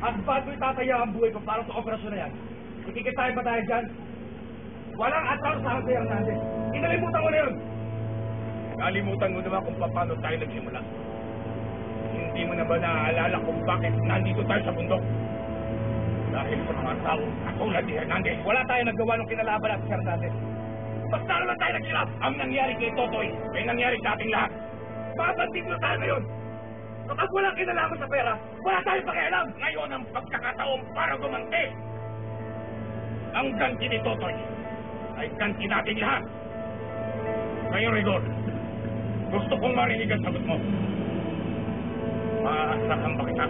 At ba't mo'y tataya ang buhay ko para sa operasyon na yan? Ikikitay ba tayo dyan? Walang atang sa Jose Hernandez. Inalimutan mo na yun! Nalimutan mo naman kung paano tayo nagsimula. Hindi mo na ba naaalala kung bakit nandito tayo sa bundok? Dahil sa mga tao katulad ni Hernandez. Wala tayo nagawa ng kinalaban at si Hernandez. Basta naman tayo nagsilap. Ang nangyari kay Totoy ay nangyari sa ating lahat. Babanting na tayo ngayon. Kapag walang kinalaman sa pera, wala tayong pakialam. Ngayon ang pagkakataon para gumanti. Ang ganti ni Totoy ay ganti nating lahat. Ngayon, Rigor, gusto kong marinig ang sagot mo. Maaasahan ba kita?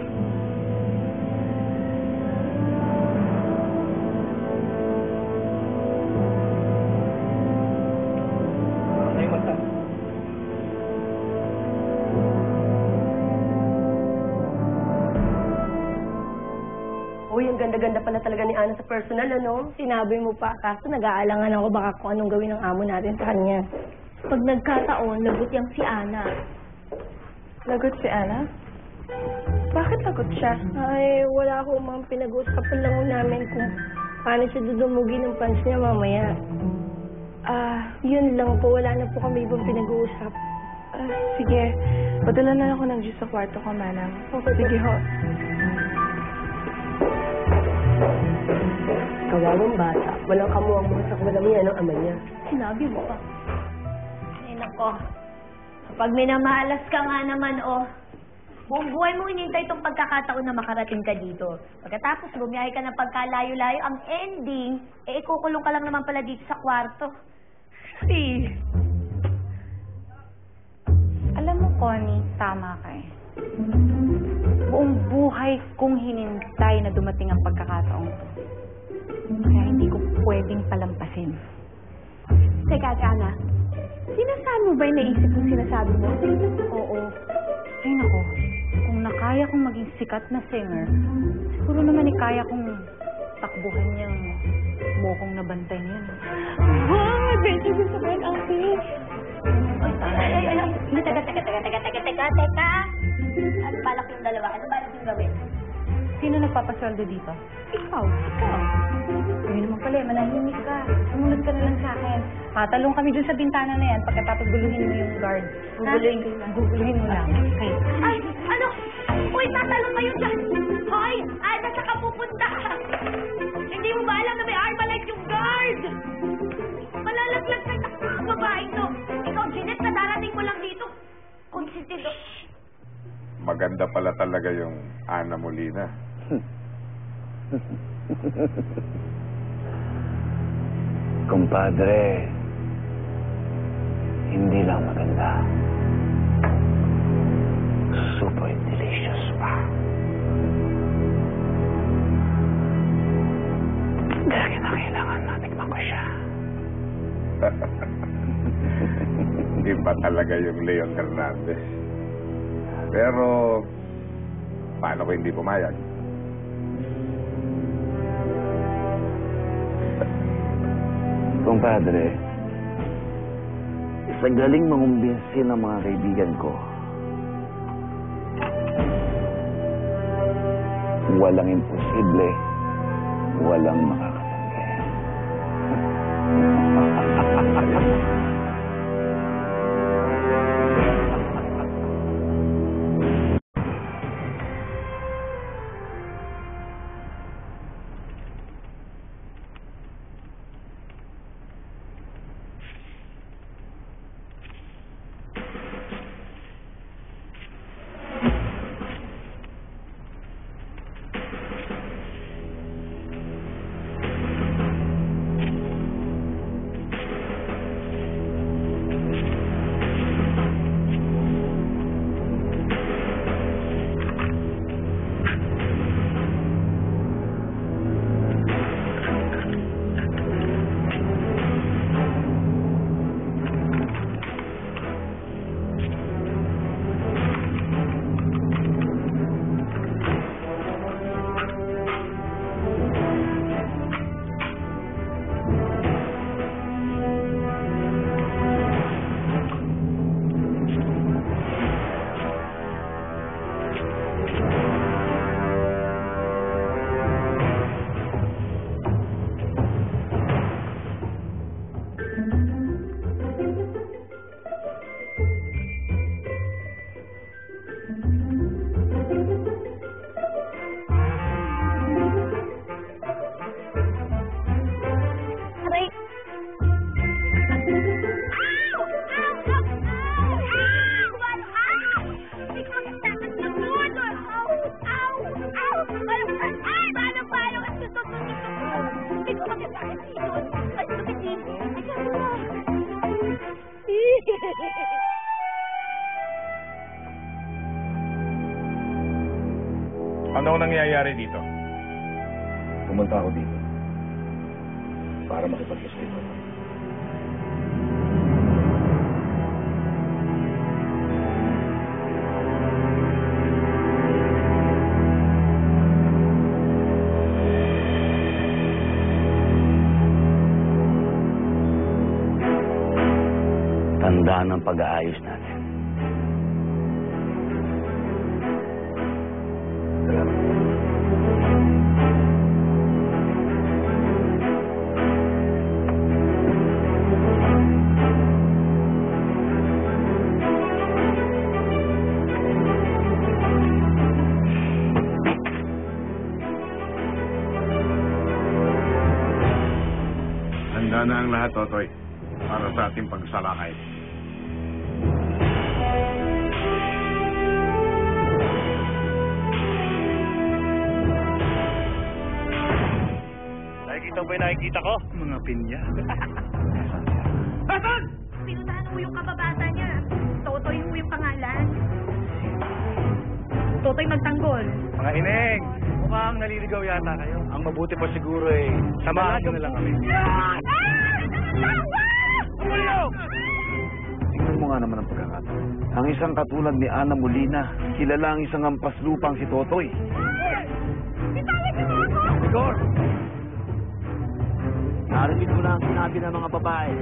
Uy, ang ganda-ganda pala talaga ni Ana sa personal, ano? Sinabi mo pa, kaso nag-aalangan ako baka kung anong gawin ng amo natin sa kanya. Pag nagkataon, lagot yang si Ana. Lagot si Ana? Bakit lagot siya? Ay, wala ko mang pinag-uusapan lang namin kung paano siya dudumugi ng pants niya mamaya. Yun lang po. Wala na po kami ibang pinag-uusap. Sige. Padala na ako ng juice sa kwarto ko, Manang. Okay, sige ho. Kawawang bata. Walang kamuang sa walang yan ang ama niya. Sinabi mo pa. Ay, nako. Kapag minamalas ka nga naman, buong buhay mo inintay itong pagkakataon na makarating ka dito. Pagkatapos bumiyahe ka ng pagkalayo-layo, ang ending, ikukulong ka lang naman pala dito sa kwarto. Ay. Alam mo, Connie, tama ka eh. Buong buhay kong hinintay na dumating ang pagkakataong to. Kaya hindi ko pwedeng palampasin. Teka, Ana. Sinasabi mo ba yung naisip yung sinasabi mo? Oo. Ay nako, kung nakaya kong maging sikat na singer, siguro naman kaya kong takbuhan niyang mukong nabantay niya. Wow! Adventure din sa bed, Ate. Teka. Ano balak yung dalawa? Ano balak yung gawin? Sino nagpapasweldo dito? Ikaw. Hindi naman pala, manahimik ka. Sumunod ka na lang sa akin. Tatalong kami dun sa bintana na yan pagkatapos guluhin mo yung guard. Guguluhin mo lang. Okay. Ay, ano? Uy, tatalong kayo dyan! Hoy! Ana, saan ka pupunta? Hindi mo ba alam na may Armalite yung guard? Malalaglag na ang babaeng to. Ikaw, Jeanette, na darating mo lang dito. Konsentido. Maganda pala talaga yung Ana Molina. Kumpadre, hindi lang maganda. Super delicious pa. Kaya kailangan natikman ko siya. Iba talaga yung Leon Hernandez. Pero, paano ko hindi pumayag? Kumpadre, sa galing mangumbinsi ng mga kaibigan ko, walang imposible, walang makakatanggi. Ano ang nangyayari dito? Pumunta ako dito para makipag-respeto. Tandaan ang pag-aayos natin. Handa na ang lahat, Totoy, para sa ating pagsalakay. Nakikita mo ba yung nakikita ko? Mga pinya. Hasan! Pinuntahan mo yung kababata niya. Totoy mo yung pangalan. Totoy magtanggol. Mga ineng, mukhang naliligaw yata kayo. Ang mabuti pa siguro samahan nyo na lang kami. Tingnan mo nga naman ang pagkakataon. Ang isang katulad ni Ana Molina, kilala ang isang ampas lupang si Totoy. Igor! Narinig mo na ang sinabi ng mga babae.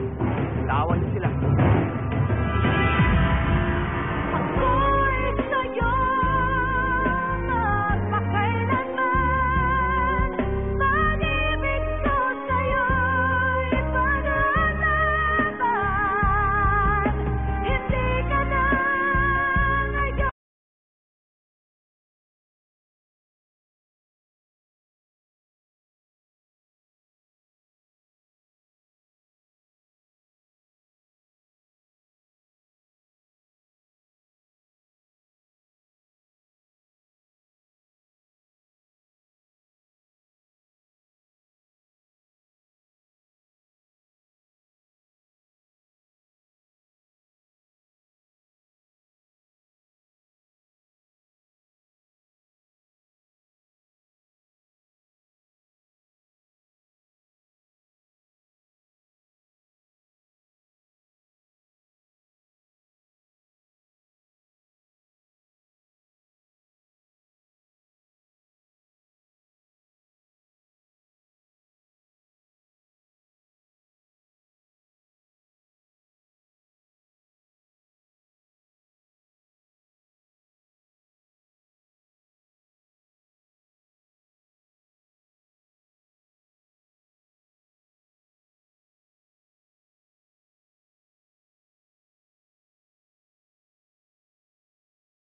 Tawan niyo sila.